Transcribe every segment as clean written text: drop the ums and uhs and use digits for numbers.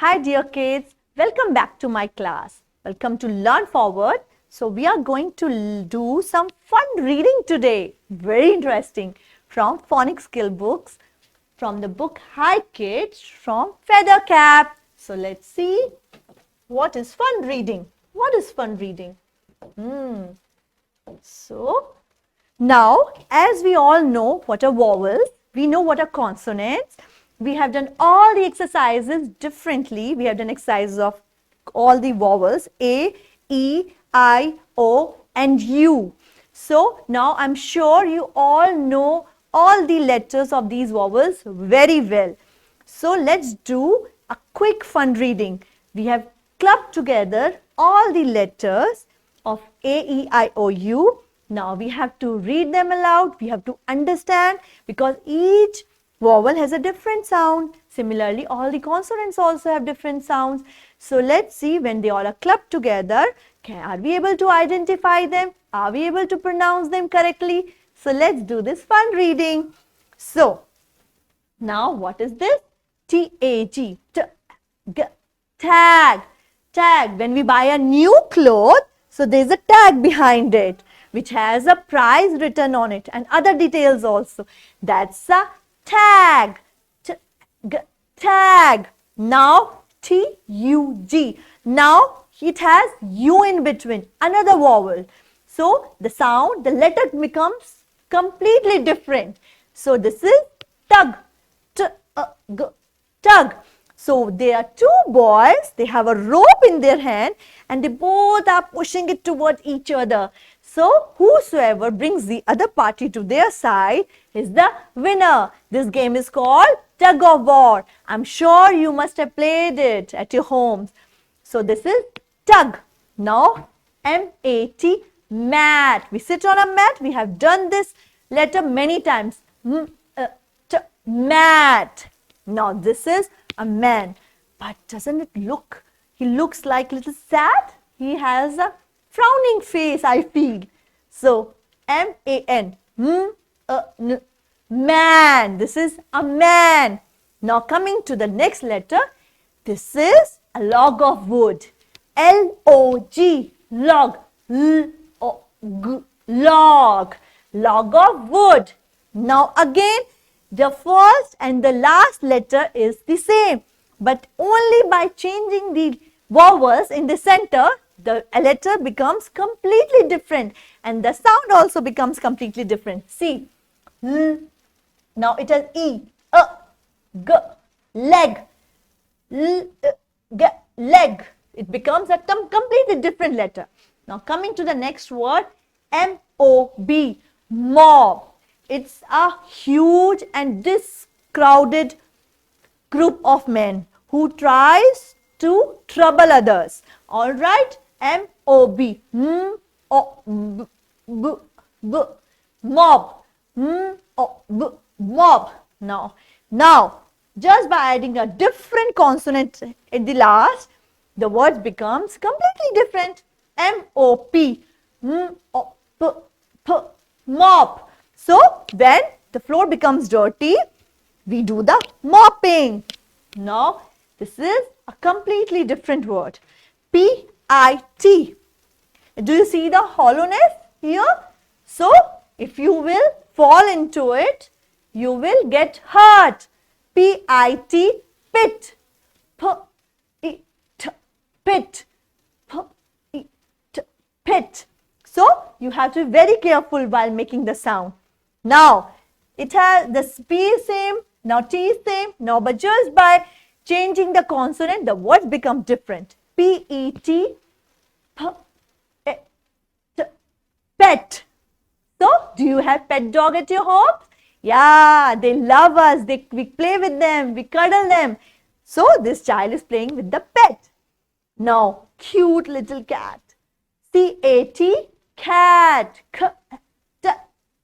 Hi dear kids, welcome back to my class. Welcome to Learn Forward. So we are going to do some fun reading today. Very interesting from Phonic skill books from the book Hi Kids from Feather Cap. So let's see what is fun reading. What is fun reading? So now, as we all know what are vowels, we know what are consonants. We have done all the exercises differently. We have done exercises of all the vowels A, E, I, O and U. So now I'm sure you all know all the letters of these vowels very well. So let's do a quick fun reading. We have clubbed together all the letters of A, E, I, O, U. Now we have to read them aloud. We have to understand because each vowel has a different sound. Similarly, all the consonants also have different sounds. So let's see when they all are clubbed together. Are we able to identify them? Are we able to pronounce them correctly? So let's do this fun reading. So now what is this? T-A-G. Tag. Tag. When we buy a new cloth, so there's a tag behind it which has a price written on it and other details also. That's a tag. Tag. Now T-U-G. Now it has U in between, another vowel. So the sound, the letter becomes completely different. So this is tug. Tug. So there are two boys, they have a rope in their hand and they both are pushing it toward each other. So whosoever brings the other party to their side is the winner. This game is called tug of war. I'm sure you must have played it at your homes. So this is tug. Now M-A-T, mat. We sit on a mat. We have done this letter many times. Mat. Now this is a man. But doesn't it look, he looks like a little sad. He has a frowning face, I feel. So M-A-N. Man. This is a man. Now coming to the next letter. This is a log of wood. L-O-G. Log. L-O-G. Log. Log of wood. Now again, the first and the last letter is the same. But only by changing the vowels in the center, the letter becomes completely different. And the sound also becomes completely different. See. Now it has E. G. Leg. Leg. It becomes a completely different letter. Now coming to the next word, M-O-B, mob. It's a huge and crowded group of men who tries to trouble others. All right, M-O-B, mob, mob. Now, just by adding a different consonant at the last, the word becomes completely different. M-O-P, mop. So, when the floor becomes dirty, we do the mopping. Now, this is a completely different word. P-I-T. Do you see the hollowness here? So, if you will fall into it, you will get hurt. P-I-T, pit. P-I-T, pit. P-I-T, pit. So, you have to be very careful while making the sound. Now, it has the P is same, now T is same, now but just by changing the consonant, the words become different. P-E-T, pet. So, do you have pet dog at your home? Yeah, they love us, we play with them, we cuddle them. So, this child is playing with the pet. Now, cute little cat. C-A-T, cat.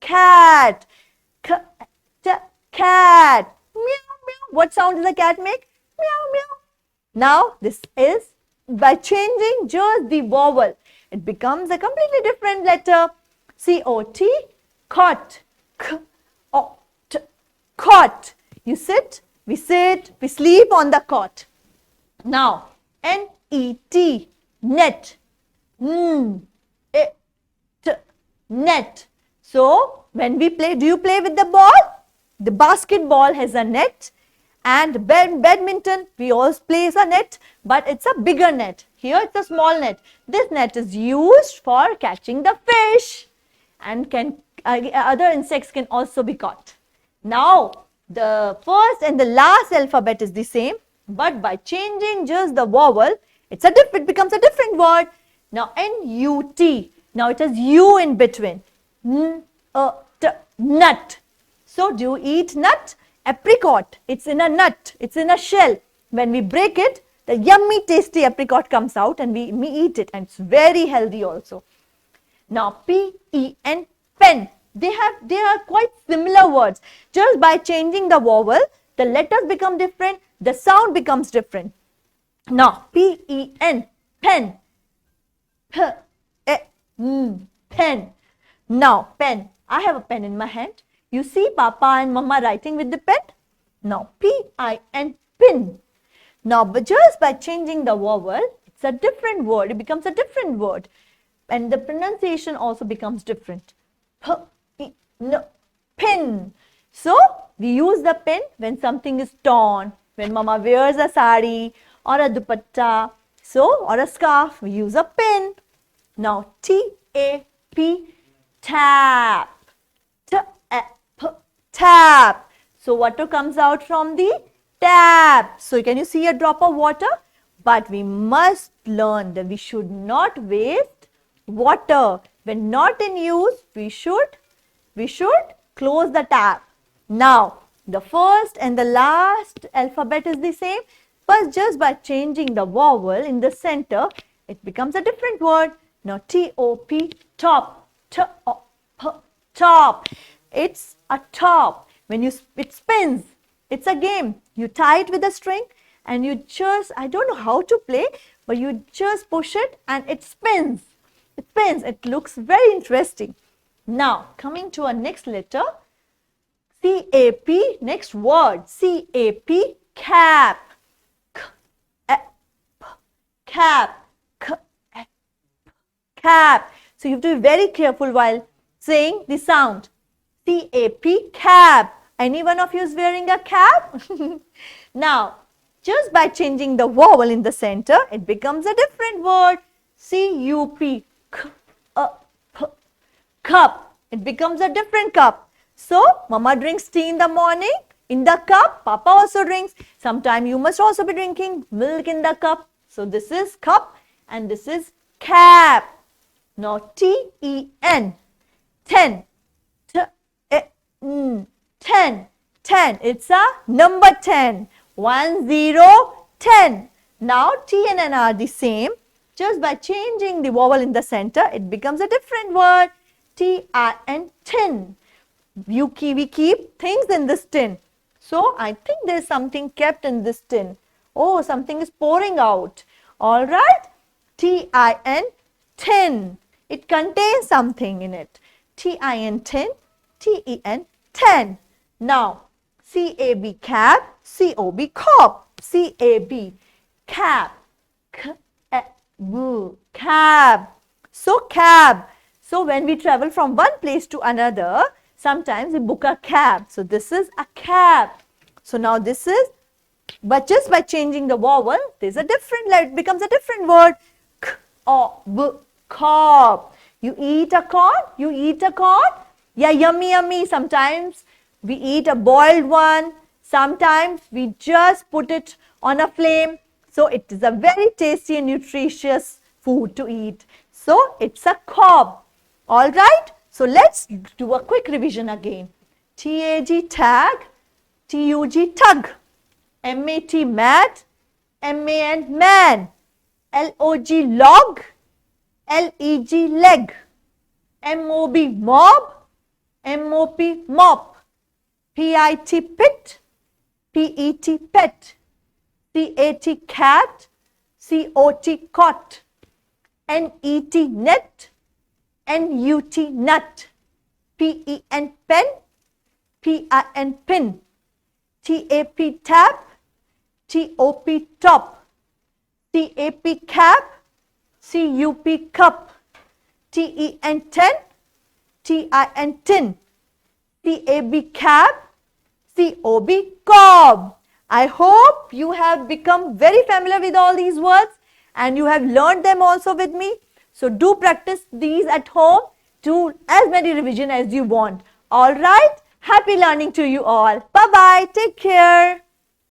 Cat. Cat. Meow, meow. What sound does a cat make? Meow, meow. Now, this is by changing just the vowel. It becomes a completely different letter. C-O-T, cot. K-O-T, cot. You sit, we sleep on the cot. Now, N-E-T, net. It, net. So, when we play, do you play with the ball? The basketball has a net, and badminton, we always play a net, but it's a bigger net. Here it's a small net. This net is used for catching the fish, and other insects can also be caught. Now, the first and the last alphabet is the same, but by changing just the vowel, it becomes a different word. Now, N-U-T. Now, it has U in between. Nut. So, do you eat nut? Apricot. It's in a nut. It's in a shell. When we break it, the yummy, tasty apricot comes out, and we eat it. And it's very healthy also. Now, P-E-N, pen. They are quite similar words. Just by changing the vowel, the letters become different, the sound becomes different. Now, P-E-N, pen. Pen. Now, pen. I have a pen in my hand. You see Papa and Mama writing with the pen? Now, P-I-N, pin. Now, but just by changing the vowel, it's a different word. It becomes a different word. And the pronunciation also becomes different. Pin. So, we use the pin when something is torn, when Mama wears a sari or a dupatta, so, or a scarf, we use a pin. Now, T-A-P, tap. Tap. So, water comes out from the tap. So, can you see a drop of water? But we must learn that we should not waste water. When not in use, we should close the tap. Now, the first and the last alphabet is the same, but just by changing the vowel in the center, it becomes a different word. Now, T-O-P, top. Top. It's a top. When it spins, it's a game. You tie it with a string and you just, I don't know how to play, but you just push it and it spins. It spins. It looks very interesting. Now, coming to our next letter, C-A-P, next word, C-A-P, cap. Cap. Cap. So, you have to be very careful while saying the sound. C-A-P, cap. Any one of you is wearing a cap? Now, just by changing the vowel in the center, it becomes a different word. C-U-P, cup. It becomes a different cup. So, Mama drinks tea in the morning in the cup. Papa also drinks. Sometime you must also be drinking milk in the cup. So, this is cup and this is cap. Now, T-E-N, 10. 10. It's a number 10. 1, 0, 10. Now, T and N are the same. Just by changing the vowel in the center, it becomes a different word. T-I-N, tin. We keep things in this tin. So, I think there is something kept in this tin. Oh, something is pouring out. All right. T-I-N, tin. It contains something in it. T-I-N, tin. T-E-N, 10. Now, C-A-B, cab. C-O-B, cop. C-A-B, cab. Cab. So, cab. So, when we travel from one place to another, sometimes we book a cab. So, this is a cab. So, now this is, but just by changing the vowel, there's a different, it becomes a different word. Cob. You eat a corn? You eat a corn? Yeah, yummy, yummy. Sometimes we eat a boiled one. Sometimes we just put it on a flame. So, it is a very tasty and nutritious food to eat. So, it's a cob. Alright. So, let's do a quick revision again. T-A-G, tag. T-U-G, tug. M-A-T, mat. M-A-N, man. L-O-G, log. L-E-G, leg. M-O-B, mob. M-O-P, mop. P-I-T, pit. P-E-T, pet. C-A-T, cat. C-O-T, cot. N-E-T, net. N-U-T, nut. P-E-N, pen. P-I-N, pin. T-A-P, tap. T-O-P, top. C-A-P cap, C-U-P cup, T-E-N ten, T-I-N tin, C-A-B cab, C-O-B cob. I hope you have become very familiar with all these words and you have learned them also with me. So do practice these at home. Do as many revision as you want. All right. Happy learning to you all. Bye-bye. Take care.